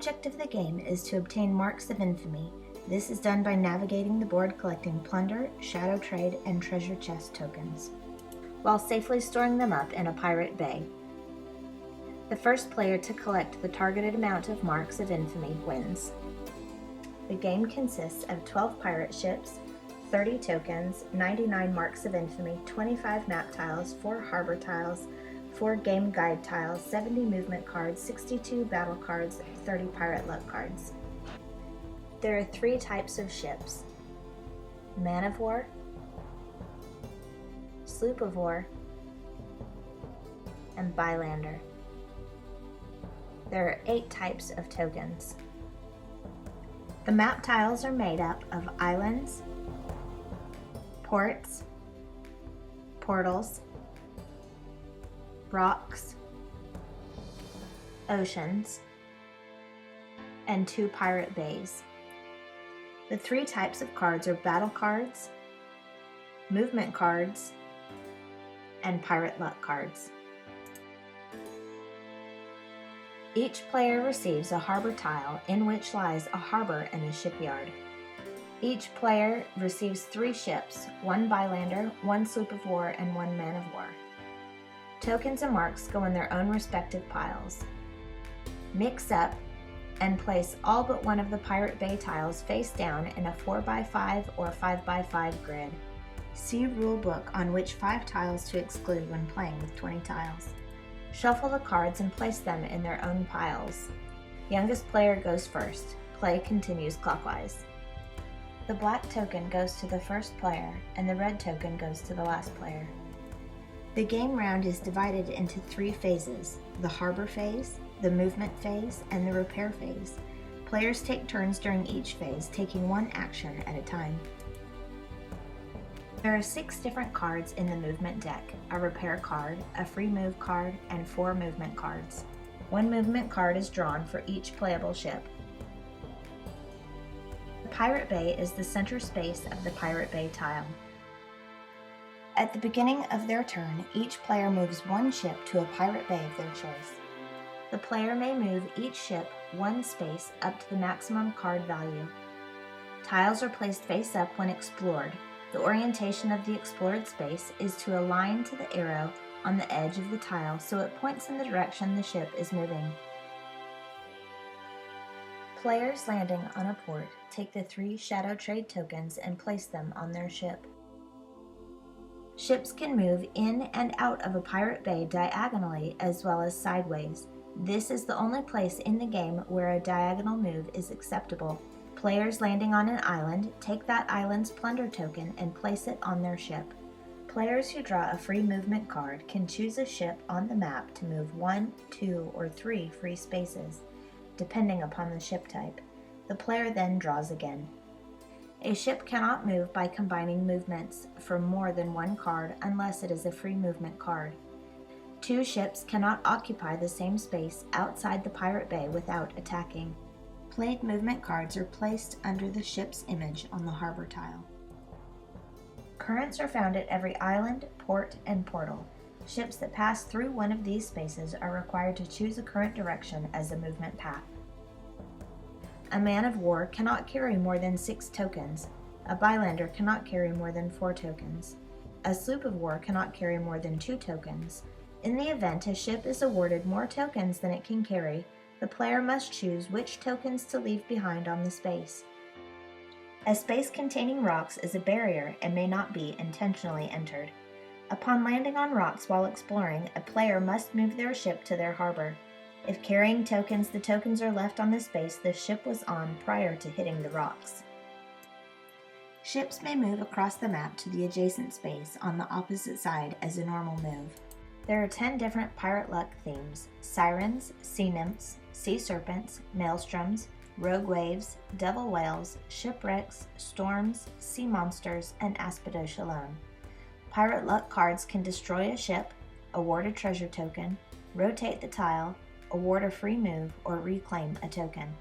object of the game is to obtain marks of infamy. This is done by navigating the board collecting plunder, shadow trade, and treasure chest tokens, while safely storing them up in a pirate bay. The first player to collect the targeted amount of marks of infamy wins. The game consists of 12 pirate ships, 30 tokens, 99 marks of infamy, 25 map tiles, 4 harbor tiles, 4 game guide tiles, 70 movement cards, 62 battle cards, 30 pirate luck cards. There are 3 types of ships: man of war, sloop of war, and bylander. There are 8 types of tokens. The map tiles are made up of islands, ports, portals, rocks, oceans, and 2 pirate bays. The 3 types of cards are battle cards, movement cards, and pirate luck cards. Each player receives a harbor tile in which lies a harbor and a shipyard. Each player receives 3 ships, 1 bylander, 1 sloop of war, and 1 man of war. Tokens and marks go in their own respective piles. Mix up and place all but one of the pirate bay tiles face down in a 4x5 or 5x5 grid. See rule book on which 5 tiles to exclude when playing with 20 tiles. Shuffle the cards and place them in their own piles. Youngest player goes first. Play continues clockwise. The black token goes to the first player, and the red token goes to the last player. The game round is divided into 3 phases: the harbor phase, the movement phase, and the repair phase. Players take turns during each phase, taking 1 action at a time. There are 6 different cards in the movement deck: a repair card, a free move card, and 4 movement cards. 1 movement card is drawn for each playable ship. The pirate bay is the center space of the pirate bay tile. At the beginning of their turn, each player moves 1 ship to a pirate bay of their choice. The player may move each ship 1 space up to the maximum card value. Tiles are placed face up when explored. The orientation of the explored space is to align to the arrow on the edge of the tile so it points in the direction the ship is moving. Players landing on a port take the 3 shadow trade tokens and place them on their ship. Ships can move in and out of a pirate bay diagonally as well as sideways. This is the only place in the game where a diagonal move is acceptable. Players landing on an island take that island's plunder token and place it on their ship. Players who draw a free movement card can choose a ship on the map to move 1, 2, or 3 free spaces, depending upon the ship type. The player then draws again. A ship cannot move by combining movements for more than 1 card unless it is a free movement card. 2 ships cannot occupy the same space outside the pirate bay without attacking. Played movement cards are placed under the ship's image on the harbor tile. Currents are found at every island, port, and portal. Ships that pass through one of these spaces are required to choose a current direction as a movement path. A man of war cannot carry more than 6 tokens. A bylander cannot carry more than 4 tokens. A sloop of war cannot carry more than 2 tokens. In the event a ship is awarded more tokens than it can carry, the player must choose which tokens to leave behind on the space. A space containing rocks is a barrier and may not be intentionally entered. Upon landing on rocks while exploring, a player must move their ship to their harbor. If carrying tokens, the tokens are left on the space the ship was on prior to hitting the rocks. Ships may move across the map to the adjacent space on the opposite side as a normal move. There are 10 different pirate luck themes: sirens, sea nymphs, sea serpents, maelstroms, rogue waves, devil whales, shipwrecks, storms, sea monsters, and Aspidosha alone. Pirate luck cards can destroy a ship, award a treasure token, rotate the tile, award a free move, or reclaim a token.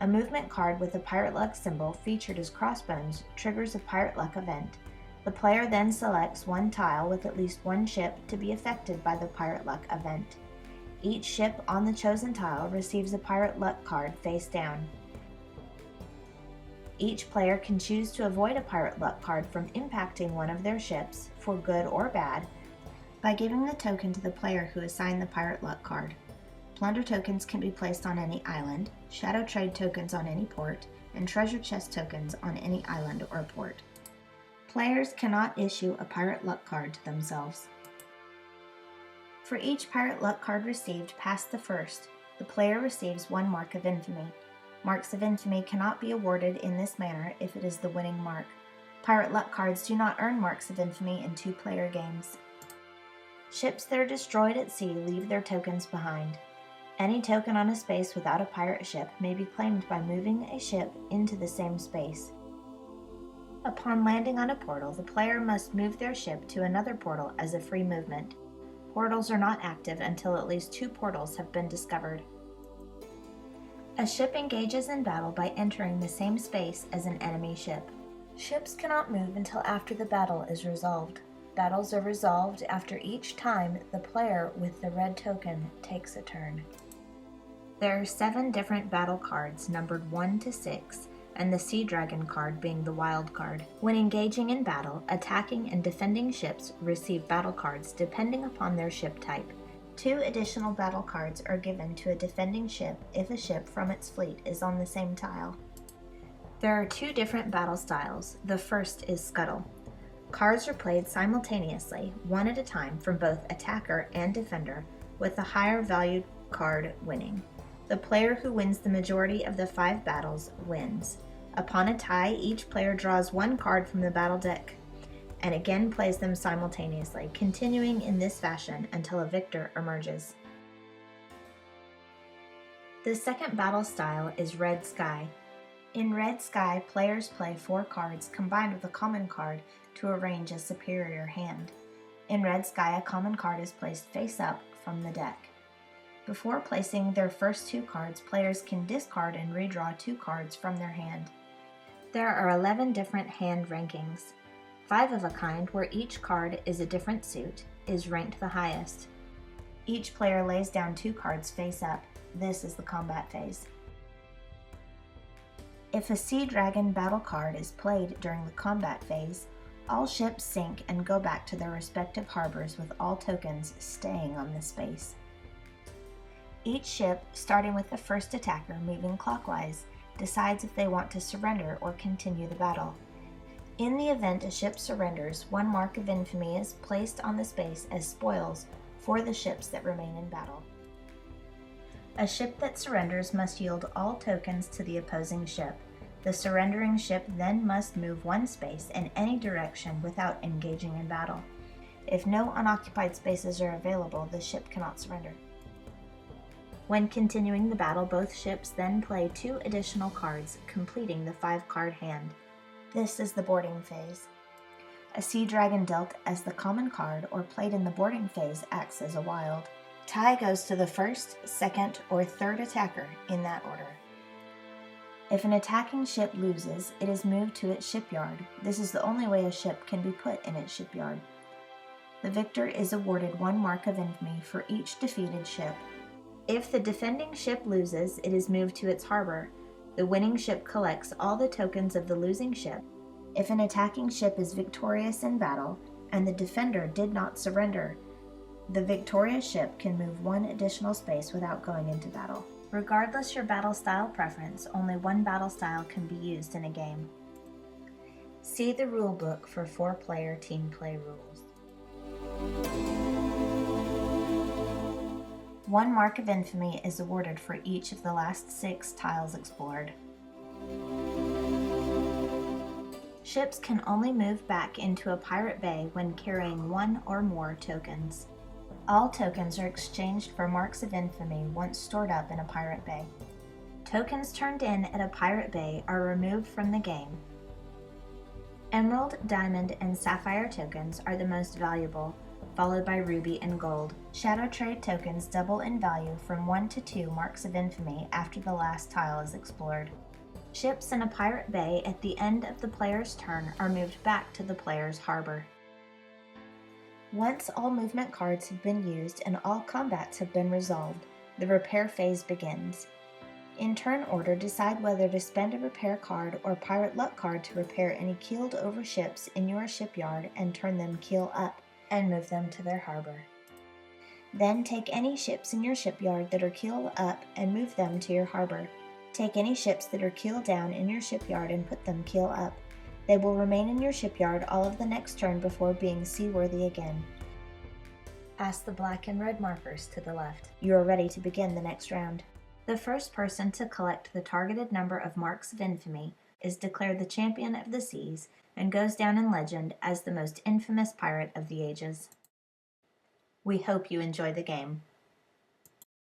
A movement card with a pirate luck symbol featured as crossbones triggers a pirate luck event. The player then selects 1 tile with at least 1 ship to be affected by the pirate luck event. Each ship on the chosen tile receives a pirate luck card face down. Each player can choose to avoid a pirate luck card from impacting one of their ships, for good or bad, by giving the token to the player who assigned the pirate luck card. Plunder tokens can be placed on any island, shadow trade tokens on any port, and treasure chest tokens on any island or port. Players cannot issue a pirate luck card to themselves. For each pirate luck card received past the first, the player receives 1 Mark of Infamy. Marks of Infamy cannot be awarded in this manner if it is the winning mark. Pirate luck cards do not earn Marks of Infamy in 2-player games. Ships that are destroyed at sea leave their tokens behind. Any token on a space without a pirate ship may be claimed by moving a ship into the same space. Upon landing on a portal, the player must move their ship to another portal as a free movement. Portals are not active until at least 2 portals have been discovered. A ship engages in battle by entering the same space as an enemy ship. Ships cannot move until after the battle is resolved. Battles are resolved after each time the player with the red token takes a turn. There are 7 different battle cards numbered 1 to 6, and the Sea Dragon card being the wild card. When engaging in battle, attacking and defending ships receive battle cards depending upon their ship type. 2 additional battle cards are given to a defending ship if a ship from its fleet is on the same tile. There are 2 different battle styles. The first is Scuttle. Cards are played simultaneously, one at a time from both attacker and defender, with the higher valued card winning. The player who wins the majority of the 5 battles wins. Upon a tie, each player draws 1 card from the battle deck and again plays them simultaneously, continuing in this fashion until a victor emerges. The second battle style is Red Sky. In Red Sky, players play 4 cards combined with a common card to arrange a superior hand. In Red Sky, a common card is placed face up from the deck. Before placing their first 2 cards, players can discard and redraw 2 cards from their hand. There are 11 different hand rankings. 5 of a kind, where each card is a different suit, is ranked the highest. Each player lays down 2 cards face up. This is the combat phase. If a Sea Dragon battle card is played during the combat phase, all ships sink and go back to their respective harbors with all tokens staying on the space. Each ship, starting with the first attacker moving clockwise, decides if they want to surrender or continue the battle. In the event a ship surrenders, 1 Mark of Infamy is placed on the space as spoils for the ships that remain in battle. A ship that surrenders must yield all tokens to the opposing ship. The surrendering ship then must move 1 space in any direction without engaging in battle. If no unoccupied spaces are available, the ship cannot surrender. When continuing the battle, both ships then play 2 additional cards, completing the 5-card hand. This is the boarding phase. A Sea Dragon dealt as the common card or played in the boarding phase acts as a wild. Tie goes to the first, second, or third attacker in that order. If an attacking ship loses, it is moved to its shipyard. This is the only way a ship can be put in its shipyard. The victor is awarded 1 Mark of Infamy for each defeated ship. If the defending ship loses, it is moved to its harbor. The winning ship collects all the tokens of the losing ship. If an attacking ship is victorious in battle, and the defender did not surrender, the victorious ship can move 1 additional space without going into battle. Regardless your battle style preference, only 1 battle style can be used in a game. See the rulebook for 4-player team play rules. 1 Mark of Infamy is awarded for each of the last 6 tiles explored. Ships can only move back into a pirate bay when carrying 1 or more tokens. All tokens are exchanged for Marks of Infamy once stored up in a pirate bay. Tokens turned in at a pirate bay are removed from the game. Emerald, Diamond, and Sapphire tokens are the most valuable, followed by Ruby and Gold. Shadow Trade tokens double in value from 1 to 2 Marks of Infamy after the last tile is explored. Ships in a pirate bay at the end of the player's turn are moved back to the player's harbor. Once all movement cards have been used and all combats have been resolved, the repair phase begins. In turn order, decide whether to spend a repair card or pirate luck card to repair any keeled over ships in your shipyard and turn them keel up and move them to their harbor. Then take any ships in your shipyard that are keel up and move them to your harbor. Take any ships that are keel down in your shipyard and put them keel up. They will remain in your shipyard all of the next turn before being seaworthy again. Pass the black and red markers to the left. You are ready to begin the next round. The first person to collect the targeted number of marks of infamy is declared the champion of the seas and goes down in legend as the most infamous pirate of the ages. We hope you enjoy the game.